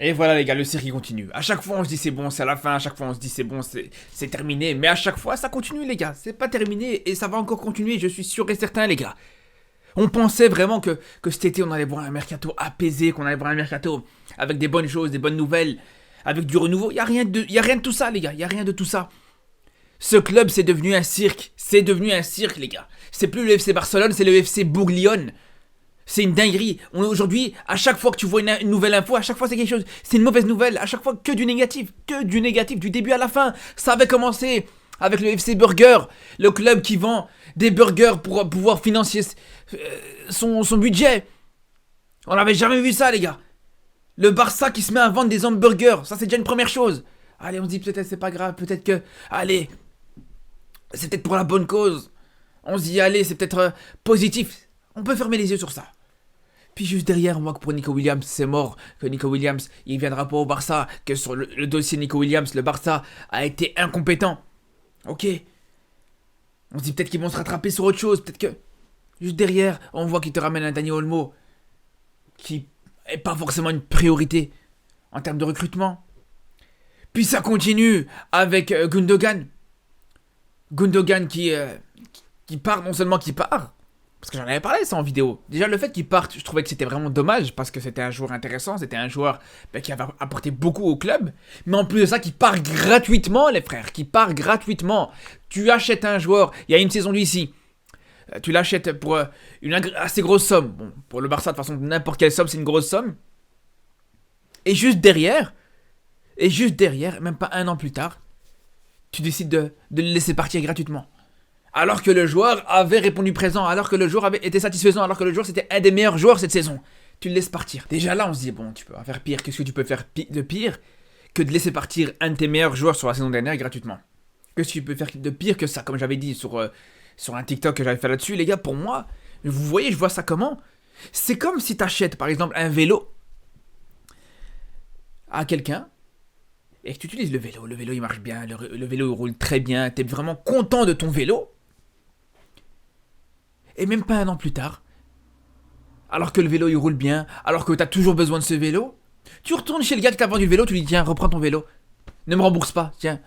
Et voilà les gars, le cirque continue. À chaque fois on se dit c'est bon, c'est à la fin, à chaque fois on se dit c'est bon, c'est terminé. Mais à chaque fois ça continue les gars, c'est pas terminé et ça va encore continuer, je suis sûr et certain les gars. On pensait vraiment que cet été on allait voir un mercato apaisé, qu'on allait voir un mercato avec des bonnes choses, des bonnes nouvelles, avec du renouveau. Y a rien de tout ça les gars, y a rien de tout ça. Ce club c'est devenu un cirque, les gars. C'est plus le FC Barcelone, c'est le FC Bourg-Lyon. C'est une dinguerie. Aujourd'hui, à chaque fois que tu vois une nouvelle info, à chaque fois c'est quelque chose. C'est une mauvaise nouvelle. À chaque fois que du négatif. Que du négatif. Du début à la fin. Ça avait commencé avec le FC Burger. Le club qui vend des burgers pour pouvoir financer son budget. On n'avait jamais vu ça, les gars. Le Barça qui se met à vendre des hamburgers. Ça, c'est déjà une première chose. Allez, on se dit peut-être c'est pas grave. Peut-être que. Allez. C'est peut-être pour la bonne cause. On se dit, allez, c'est peut-être positif. On peut fermer les yeux sur ça. Puis juste derrière, on voit que pour Nico Williams, c'est mort. Que Nico Williams, il viendra pas au Barça. Que sur le dossier Nico Williams, le Barça a été incompétent. Ok. On se dit peut-être qu'ils vont se rattraper sur autre chose. Peut-être que. Juste derrière, on voit qu'il te ramène un Dani Olmo. Qui est pas forcément une priorité en termes de recrutement. Puis ça continue avec Gundogan. Gundogan qui part, non seulement qui part. Parce que j'en avais parlé ça en vidéo. Déjà le fait qu'il parte, je trouvais que c'était vraiment dommage parce que c'était un joueur intéressant, c'était un joueur qui avait apporté beaucoup au club. Mais en plus de ça, qui part gratuitement les frères, qui part gratuitement. Tu achètes un joueur, il y a une saison d'ici. Tu l'achètes pour une assez grosse somme. Bon, pour le Barça de toute façon n'importe quelle somme c'est une grosse somme. Et juste derrière, même pas un an plus tard, tu décides de le laisser partir gratuitement. Alors que le joueur avait répondu présent, alors que le joueur avait été satisfaisant, alors que le joueur c'était un des meilleurs joueurs cette saison. Tu le laisses partir. Déjà là, on se dit, bon, tu peux pas faire pire. Qu'est-ce que tu peux faire de pire que de laisser partir un de tes meilleurs joueurs sur la saison dernière gratuitement? Qu'est-ce que tu peux faire de pire que ça? Comme j'avais dit sur un TikTok que j'avais fait là-dessus, les gars, pour moi, vous voyez, je vois ça comment? C'est comme si tu achètes par exemple un vélo à quelqu'un et que tu utilises le vélo. Le vélo il marche bien, le vélo il roule très bien, tu es vraiment content de ton vélo. Et même pas un an plus tard, alors que le vélo il roule bien, alors que t'as toujours besoin de ce vélo, tu retournes chez le gars qui t'a vendu le vélo, tu lui dis tiens, reprends ton vélo. Ne me rembourse pas, tiens.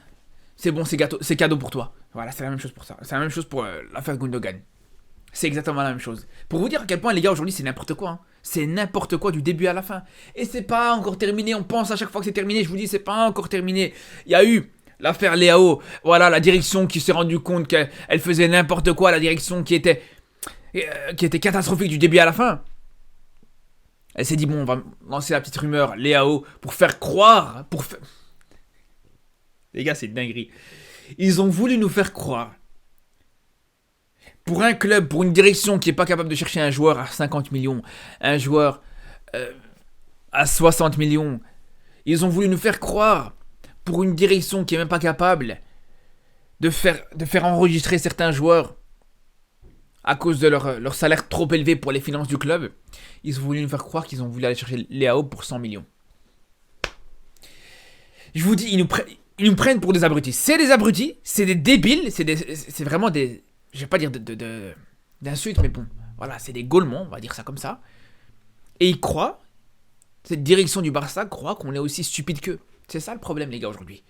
C'est bon, c'est cadeau pour toi. Voilà, c'est la même chose pour ça. C'est la même chose pour l'affaire Gundogan. C'est exactement la même chose. Pour vous dire à quel point les gars aujourd'hui c'est n'importe quoi. Hein. C'est n'importe quoi du début à la fin. Et c'est pas encore terminé, on pense à chaque fois que c'est terminé, je vous dis c'est pas encore terminé. Il y a eu l'affaire Léao, voilà la direction qui s'est rendue compte qu'elle faisait n'importe quoi, la direction qui était catastrophique du début à la fin. Elle s'est dit bon on va lancer la petite rumeur Léao pour faire croire, les gars c'est une dinguerie. Ils ont voulu nous faire croire. Pour un club, pour une direction qui est pas capable de chercher un joueur à 50 millions, un joueur à 60 millions, ils ont voulu nous faire croire, pour une direction qui est même pas capable de faire enregistrer certains joueurs à cause de leur salaire trop élevé pour les finances du club, ils ont voulu nous faire croire qu'ils ont voulu aller chercher Léao pour 100 millions. Je vous dis, ils nous prennent pour des abrutis. C'est des abrutis, c'est des débiles, c'est vraiment des... Je vais pas dire d'insultes, mais bon, voilà, c'est des gaulements, on va dire ça comme ça. Et ils croient, cette direction du Barça croit qu'on est aussi stupide qu'eux. C'est ça le problème, les gars, aujourd'hui.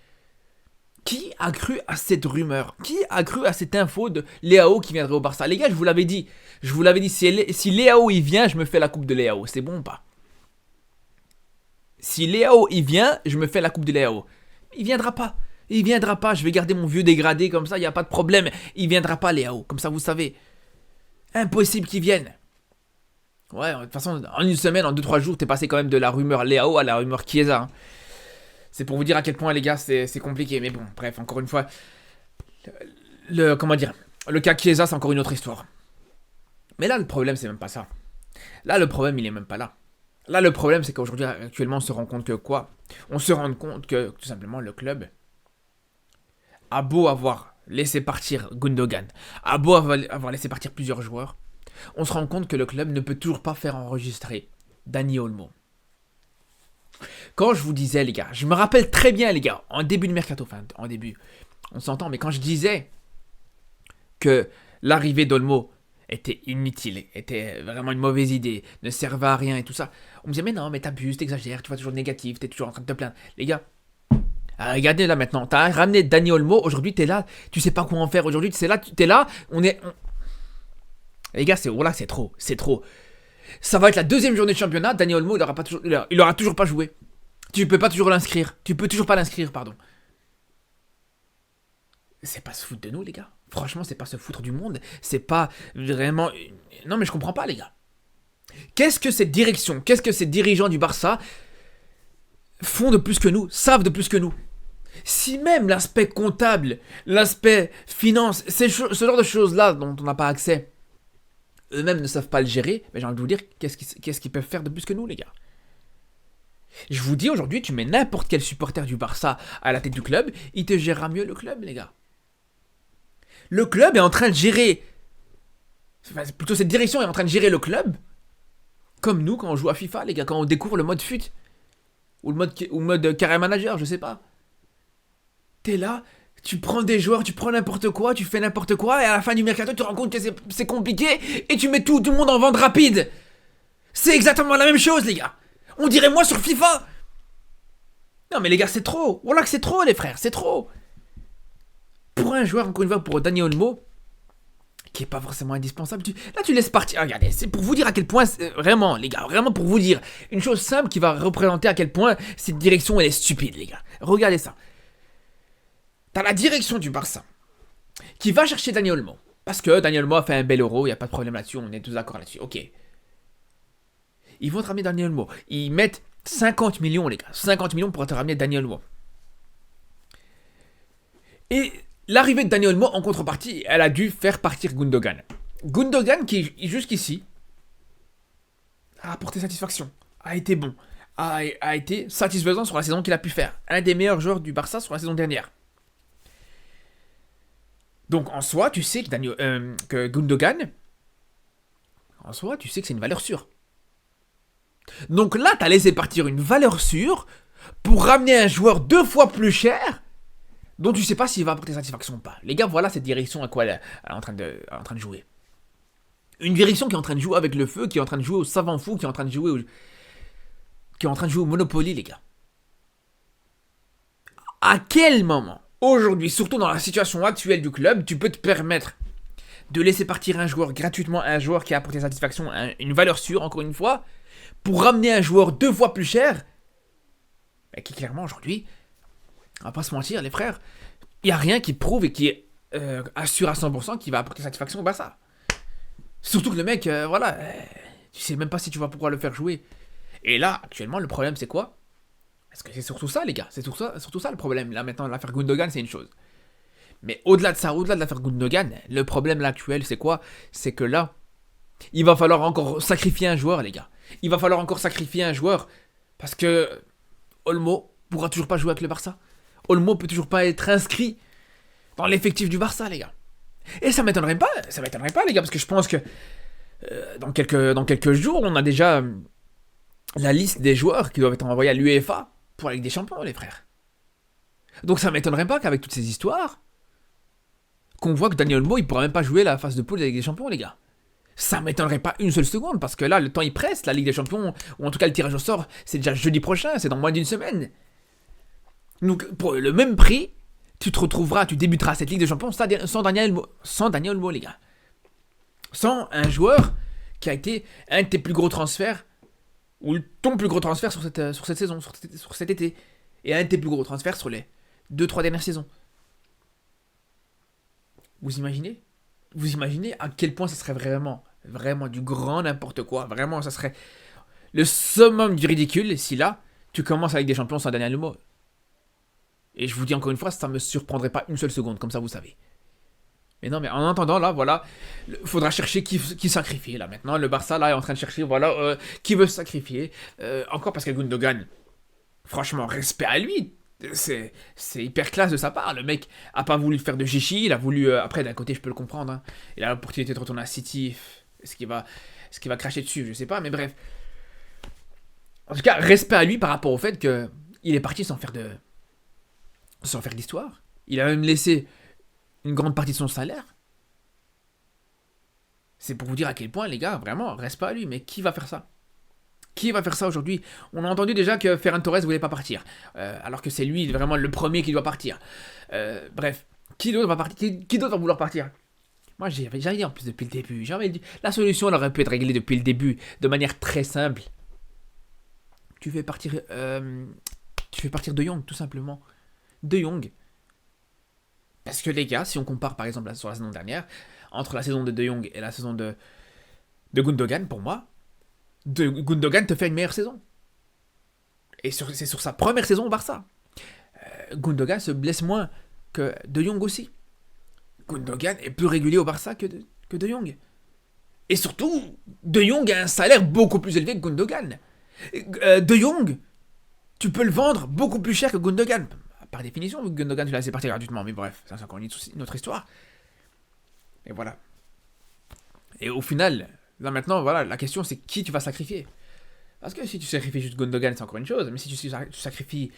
Qui a cru à cette rumeur? Qui a cru à cette info de Léao qui viendrait au Barça? Les gars, je vous l'avais dit. Je vous l'avais dit, si Léao il vient, je me fais la coupe de Léao. C'est bon ou pas? Si Léao il vient, je me fais la coupe de Léao. Il viendra pas. Il viendra pas. Je vais garder mon vieux dégradé comme ça, il n'y a pas de problème. Il viendra pas, Léao. Comme ça, vous savez. Impossible qu'il vienne. Ouais, de toute façon, en une semaine, en 2-3 jours, t'es passé quand même de la rumeur Léao à la rumeur Chiesa. Hein. C'est pour vous dire à quel point, les gars, c'est compliqué. Mais bon, bref, encore une fois, comment dire, le cas Chiesa, c'est encore une autre histoire. Mais là, le problème, c'est même pas ça. Là, le problème, il est même pas là. Là, le problème, c'est qu'aujourd'hui, actuellement, on se rend compte que quoi? On se rend compte que, tout simplement, le club a beau avoir laissé partir Gundogan, a beau avoir laissé partir plusieurs joueurs, on se rend compte que le club ne peut toujours pas faire enregistrer Dani Olmo. Quand je vous disais, les gars, je me rappelle très bien, les gars, en début de mercato, enfin, en début, on s'entend, mais quand je disais que l'arrivée d'Olmo était inutile, était vraiment une mauvaise idée, ne servait à rien et tout ça. On me disait, mais non, mais t'abuses, t'exagères, tu vas toujours négatif, t'es toujours en train de te plaindre. Les gars, regardez là maintenant, t'as ramené Dani Olmo, aujourd'hui t'es là, tu sais pas quoi en faire, aujourd'hui t'es là, Les gars, c'est trop, c'est trop. Ça va être la deuxième journée de championnat, Dani Olmo, il aura toujours pas joué. Tu peux toujours pas l'inscrire, pardon. C'est pas se foutre de nous, les gars. Franchement, c'est pas se foutre du monde. C'est pas vraiment... Non, mais je comprends pas, les gars. Qu'est-ce que cette direction, qu'est-ce que ces dirigeants du Barça font de plus que nous, savent de plus que nous? Si même l'aspect comptable, l'aspect finance, ce genre de choses-là dont on n'a pas accès, eux-mêmes ne savent pas le gérer, mais j'ai envie de vous dire, qu'est-ce qu'ils peuvent faire de plus que nous, les gars? Je vous dis, aujourd'hui, tu mets n'importe quel supporter du Barça à la tête du club, il te gérera mieux le club, les gars. Le club est en train de gérer... Enfin, plutôt cette direction est en train de gérer le club comme nous quand on joue à FIFA, les gars, quand on découvre le mode FUT. Ou le mode carré manager, je sais pas. T'es là, tu prends des joueurs, tu prends n'importe quoi, tu fais n'importe quoi, et à la fin du mercato, tu te rends compte que c'est compliqué, et tu mets tout le monde en vente rapide. C'est exactement la même chose, les gars. On dirait moi sur FIFA. Non mais les gars, c'est trop. Voilà que c'est trop, les frères, c'est trop. Pour un joueur, encore une fois, pour Dani Olmo, qui est pas forcément indispensable, là tu laisses partir. Regardez, c'est pour vous dire à quel point, vraiment, les gars, vraiment pour vous dire, une chose simple qui va représenter à quel point cette direction, elle est stupide, les gars. Regardez ça. T'as la direction du Barça qui va chercher Dani Olmo. Parce que Dani Olmo a fait un bel euro, il n'y a pas de problème là-dessus, on est tous d'accord là-dessus. Ok. Ils vont te ramener Dani Olmo. Ils mettent 50 millions, les gars. 50 millions pour te ramener Dani Olmo. Et l'arrivée de Dani Olmo, en contrepartie, elle a dû faire partir Gundogan. Gundogan, qui jusqu'ici a apporté satisfaction, a été bon, a été satisfaisant sur la saison qu'il a pu faire. Un des meilleurs joueurs du Barça sur la saison dernière. Donc en soi, tu sais que Gundogan, en soi, tu sais que c'est une valeur sûre. Donc là, t'as laissé partir une valeur sûre pour ramener un joueur 2 fois plus cher dont tu sais pas s'il va apporter satisfaction ou pas. Les gars, voilà cette direction à quoi elle est en train de jouer. Une direction qui est en train de jouer avec le feu, qui est en train de jouer au savant fou, qui est en train de jouer au Monopoly, les gars. À quel moment, aujourd'hui, surtout dans la situation actuelle du club, tu peux te permettre de laisser partir un joueur gratuitement, un joueur qui a apporté satisfaction, une valeur sûre, encore une fois, pour ramener un joueur 2 fois plus cher, qui clairement aujourd'hui, on va pas se mentir les frères, il n'y a rien qui prouve et qui assure à 100% qu'il va apporter satisfaction au Barça. Surtout que le mec, tu sais même pas si tu vas pouvoir le faire jouer. Et là, actuellement, le problème c'est quoi? Parce que c'est surtout ça les gars, c'est surtout ça le problème. Là maintenant, l'affaire Gundogan c'est une chose. Mais au-delà de ça, au-delà de l'affaire Gundogan, le problème là actuel c'est quoi? C'est que là, il va falloir encore sacrifier un joueur les gars. Il va falloir encore sacrifier un joueur parce que Olmo pourra toujours pas jouer avec le Barça. Olmo peut toujours pas être inscrit dans l'effectif du Barça, les gars. Et ça m'étonnerait pas, les gars, parce que je pense que dans quelques jours, on a déjà la liste des joueurs qui doivent être envoyés à l'UEFA pour la Ligue des Champions, les frères. Donc ça m'étonnerait pas qu'avec toutes ces histoires, qu'on voit que Dani Olmo, il pourra même pas jouer la phase de poule de la Ligue des Champions, les gars. Ça m'étonnerait pas une seule seconde, parce que là, le temps il presse, la Ligue des Champions, ou en tout cas le tirage au sort, c'est déjà jeudi prochain, c'est dans moins d'une semaine. Donc pour le même prix, tu débuteras cette Ligue des Champions sans Dani Olmo, les gars. Sans un joueur qui a été un de tes plus gros transferts, ou ton plus gros transfert sur cette saison, sur cet été, et un de tes plus gros transferts sur les 2-3 dernières saisons. Vous imaginez à quel point ça serait vraiment du grand n'importe quoi. Vraiment, ça serait le summum du ridicule si là, tu commences avec des champions sans Dani Olmo. Et je vous dis encore une fois, ça me surprendrait pas une seule seconde, comme ça vous savez. Mais non, mais en attendant, là, voilà, faudra chercher qui sacrifier, là, maintenant. Le Barça, là, est en train de chercher, voilà, qui veut sacrifier. Encore parce que Gundogan, franchement, respect à lui. C'est hyper classe de sa part. Le mec a pas voulu faire de chichi, il a voulu... après, d'un côté, je peux le comprendre. Hein. Il a l'opportunité de retourner à City. Est-ce qu'il va cracher dessus? Je sais pas, mais bref. En tout cas, respect à lui par rapport au fait qu'il est parti sans faire d'histoire. Il a même laissé une grande partie de son salaire. C'est pour vous dire à quel point, les gars, vraiment, reste pas à lui. Mais qui va faire ça? Qui va faire ça aujourd'hui? On a entendu déjà que Ferran Torres voulait pas partir. Alors que c'est lui vraiment le premier qui doit partir. Bref, qui d'autre va partir? Qui d'autre va vouloir partir? Moi, j'avais dit en plus depuis le début. J'avais dit, la solution elle aurait pu être réglée depuis le début, de manière très simple. Tu fais partir De Jong, tout simplement. De Jong. Parce que les gars, si on compare par exemple sur la saison dernière, entre la saison de Jong et la saison de Gundogan, pour moi, Gundogan te fait une meilleure saison. Et c'est sur sa première saison au Barça. Gundogan se blesse moins que De Jong aussi. Gundogan est plus régulier au Barça que De Jong. Et surtout, De Jong a un salaire beaucoup plus élevé que Gundogan. De Jong, tu peux le vendre beaucoup plus cher que Gundogan. Par définition, Gundogan, tu l'as laissé partir gratuitement. Mais bref, ça c'est encore une autre histoire. Et voilà. Et au final, là maintenant, voilà, la question c'est qui tu vas sacrifier. Parce que si tu sacrifies juste Gundogan, c'est encore une chose. Mais si tu sacrifies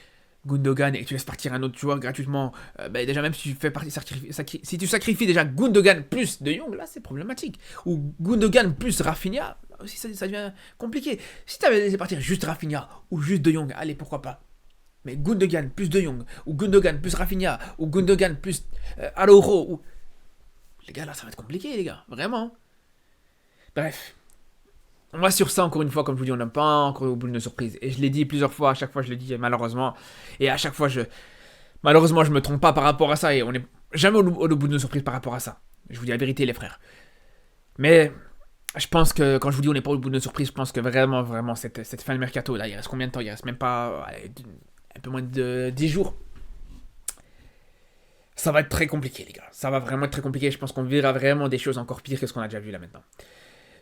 Gundogan et que tu laisses partir un autre joueur gratuitement, déjà même si tu fais partie si tu sacrifies déjà Gundogan plus De Jong, là c'est problématique. Ou Gundogan plus Rafinha, là aussi ça devient compliqué. Si tu avais laissé partir juste Rafinha ou juste De Jong, allez pourquoi pas. Mais Gundogan plus De Jong, ou Gundogan plus Rafinha, ou Gundogan plus Araujo, ou... Les gars, là ça va être compliqué les gars, vraiment. Bref. On va sur ça encore une fois, comme je vous dis, on n'a pas encore au bout de nos surprises. Et je l'ai dit plusieurs fois, à chaque fois je le dis malheureusement. Et à chaque fois malheureusement je me trompe pas par rapport à ça. Et on n'est jamais au bout de nos surprises par rapport à ça. Je vous dis la vérité les frères. Mais je pense que quand je vous dis on n'est pas au bout de nos surprises, je pense que vraiment cette fin de mercato là, il reste combien de temps? Il reste même pas un peu moins de 10 jours. Ça va être très compliqué les gars. Ça va vraiment être très compliqué. Je pense qu'on verra vraiment des choses encore pires que ce qu'on a déjà vu là maintenant.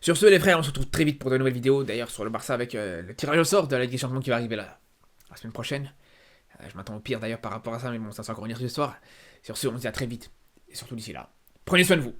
Sur ce les frères, on se retrouve très vite pour de nouvelles vidéos, d'ailleurs sur le Barça avec le tirage au sort de la Ligue des Champions qui va arriver la semaine prochaine. Je m'attends au pire d'ailleurs par rapport à ça, mais bon ça c'est encore une autre histoire. Sur ce, on se dit à très vite, et surtout d'ici là, prenez soin de vous.